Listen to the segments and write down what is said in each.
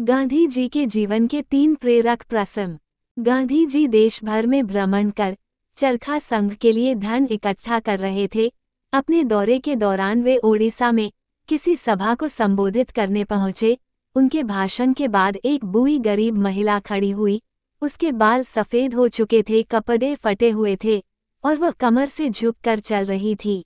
गांधी जी के जीवन के 3 प्रेरक प्रसंग। गांधी जी देश भर में भ्रमण कर चरखा संघ के लिए धन इकट्ठा कर रहे थे। अपने दौरे के दौरान वे ओडिशा में किसी सभा को संबोधित करने पहुंचे। उनके भाषण के बाद एक बूढ़ी गरीब महिला खड़ी हुई। उसके बाल सफ़ेद हो चुके थे, कपड़े फटे हुए थे और वह कमर से झुककर चल रही थी।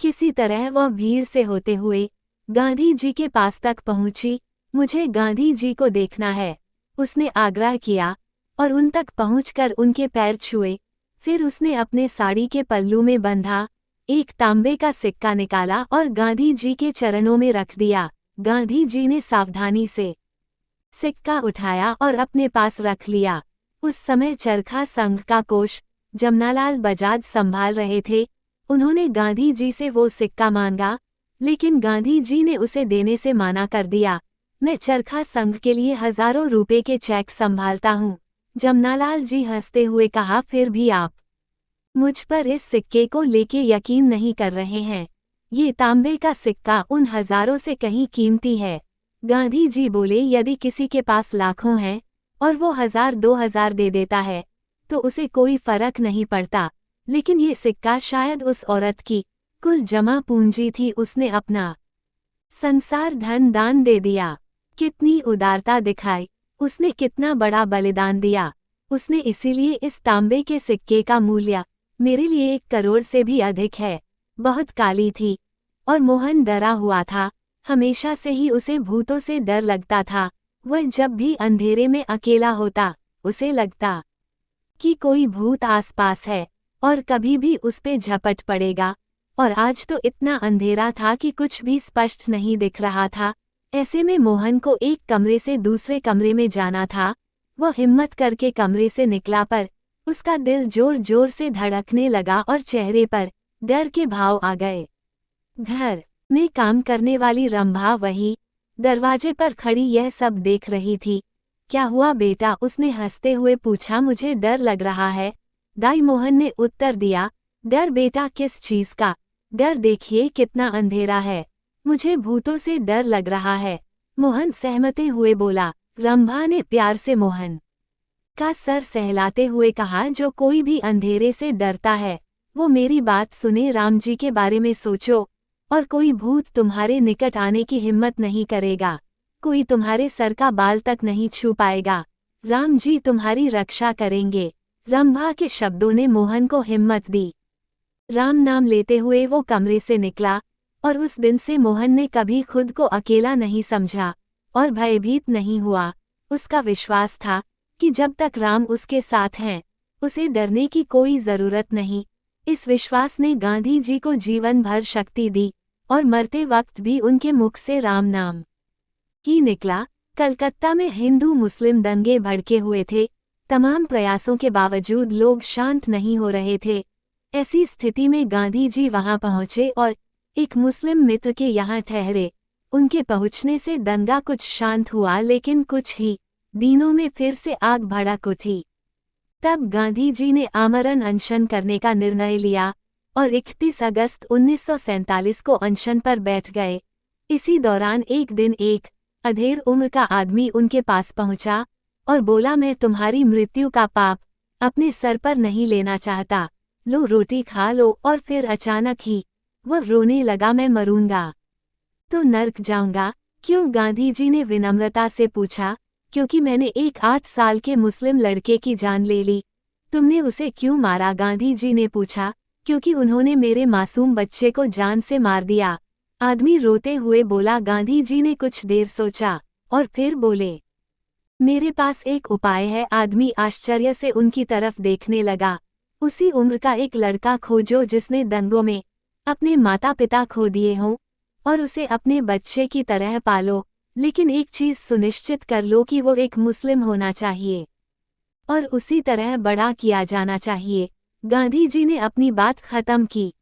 किसी तरह वह भीड़ से होते हुए गांधी जी के पास तक पहुंची। मुझे गांधी जी को देखना है, उसने आग्रह किया और उन तक पहुंचकर उनके पैर छुए। फिर उसने अपने साड़ी के पल्लू में बंधा एक तांबे का सिक्का निकाला और गांधी जी के चरणों में रख दिया। गांधी जी ने सावधानी से सिक्का उठाया और अपने पास रख लिया। उस समय चरखा संघ का कोष जमनालाल बजाज संभाल रहे थे। उन्होंने गांधी जी से वो सिक्का मांगा, लेकिन गांधी जी ने उसे देने से मना कर दिया। मैं चरखा संघ के लिए हजारों रुपए के चेक संभालता हूँ, जमनालाल जी हंसते हुए कहा। फिर भी आप मुझ पर इस सिक्के को लेके यकीन नहीं कर रहे हैं। ये तांबे का सिक्का उन हजारों से कहीं कीमती है। गांधी जी बोले, यदि किसी के पास लाखों हैं और वो 1000-2000 दे देता है तो उसे कोई फर्क नहीं पड़ता, लेकिन ये सिक्का शायद उस औरत की कुल जमा पूंजी थी। उसने अपना संसार धन दान दे दिया। कितनी उदारता दिखाई, उसने कितना बड़ा बलिदान दिया। उसने इसीलिए इस तांबे के सिक्के का मूल्य मेरे लिए 1 करोड़ से भी अधिक है। बहुत काली थी और मोहन डरा हुआ था। हमेशा से ही उसे भूतों से डर लगता था। वह जब भी अंधेरे में अकेला होता, उसे लगता कि कोई भूत आसपास है और कभी भी उस पे झपट पड़ेगा। और आज तो इतना अंधेरा था कि कुछ भी स्पष्ट नहीं दिख रहा था। ऐसे में मोहन को एक कमरे से दूसरे कमरे में जाना था। वह हिम्मत करके कमरे से निकला, पर उसका दिल जोर जोर से धड़कने लगा और चेहरे पर डर के भाव आ गए। घर में काम करने वाली रंभा वही दरवाजे पर खड़ी यह सब देख रही थी। क्या हुआ बेटा, उसने हंसते हुए पूछा। मुझे डर लग रहा है, दाई मोहन ने उत्तर दिया। डर बेटा, किस चीज का डर? देखिए कितना अंधेरा है। मुझे भूतों से डर लग रहा है, मोहन सहमते हुए बोला। रंभा ने प्यार से मोहन का सर सहलाते हुए कहा, जो कोई भी अंधेरे से डरता है वो मेरी बात सुने। राम जी के बारे में सोचो और कोई भूत तुम्हारे निकट आने की हिम्मत नहीं करेगा। कोई तुम्हारे सर का बाल तक नहीं छू पाएगा। राम जी तुम्हारी रक्षा करेंगे। रंभा के शब्दों ने मोहन को हिम्मत दी। राम नाम लेते हुए वो कमरे से निकला और उस दिन से मोहन ने कभी खुद को अकेला नहीं समझा और भयभीत नहीं हुआ। उसका विश्वास था कि जब तक राम उसके साथ हैं, उसे डरने की कोई जरूरत नहीं। इस विश्वास ने गांधी जी को जीवन भर शक्ति दी और मरते वक्त भी उनके मुख से राम नाम ही निकला। कलकत्ता में हिंदू मुस्लिम दंगे भड़के हुए थे। तमाम प्रयासों के बावजूद लोग शांत नहीं हो रहे थे। ऐसी स्थिति में गांधी जी वहां पहुंचे और एक मुस्लिम मित्र के यहाँ ठहरे। उनके पहुंचने से दंगा कुछ शांत हुआ, लेकिन कुछ ही दिनों में फिर से आग भड़क उठी। तब गांधी जी ने आमरण अनशन करने का निर्णय लिया और 31 अगस्त 1947 को अनशन पर बैठ गए। इसी दौरान एक दिन एक अधेड़ उम्र का आदमी उनके पास पहुंचा और बोला, मैं तुम्हारी मृत्यु का पाप अपने सर पर नहीं लेना चाहता। लो रोटी खा लो। और फिर अचानक ही वह रोने लगा, मैं मरूंगा तो नर्क जाऊंगा। क्यों? गांधी जी ने विनम्रता से पूछा। क्योंकि मैंने एक 8 साल के मुस्लिम लड़के की जान ले ली। तुमने उसे क्यों मारा? गांधी जी ने पूछा। क्योंकि उन्होंने मेरे मासूम बच्चे को जान से मार दिया, आदमी रोते हुए बोला। गांधी जी ने कुछ देर सोचा और फिर बोले, मेरे पास एक उपाय है। आदमी आश्चर्य से उनकी तरफ देखने लगा। उसी उम्र का एक लड़का खोजो जिसने दंगों में अपने माता पिता खो दिए हों, और उसे अपने बच्चे की तरह पालो, लेकिन एक चीज सुनिश्चित कर लो कि वो एक मुस्लिम होना चाहिए और उसी तरह बड़ा किया जाना चाहिए। गांधी जी ने अपनी बात खत्म की।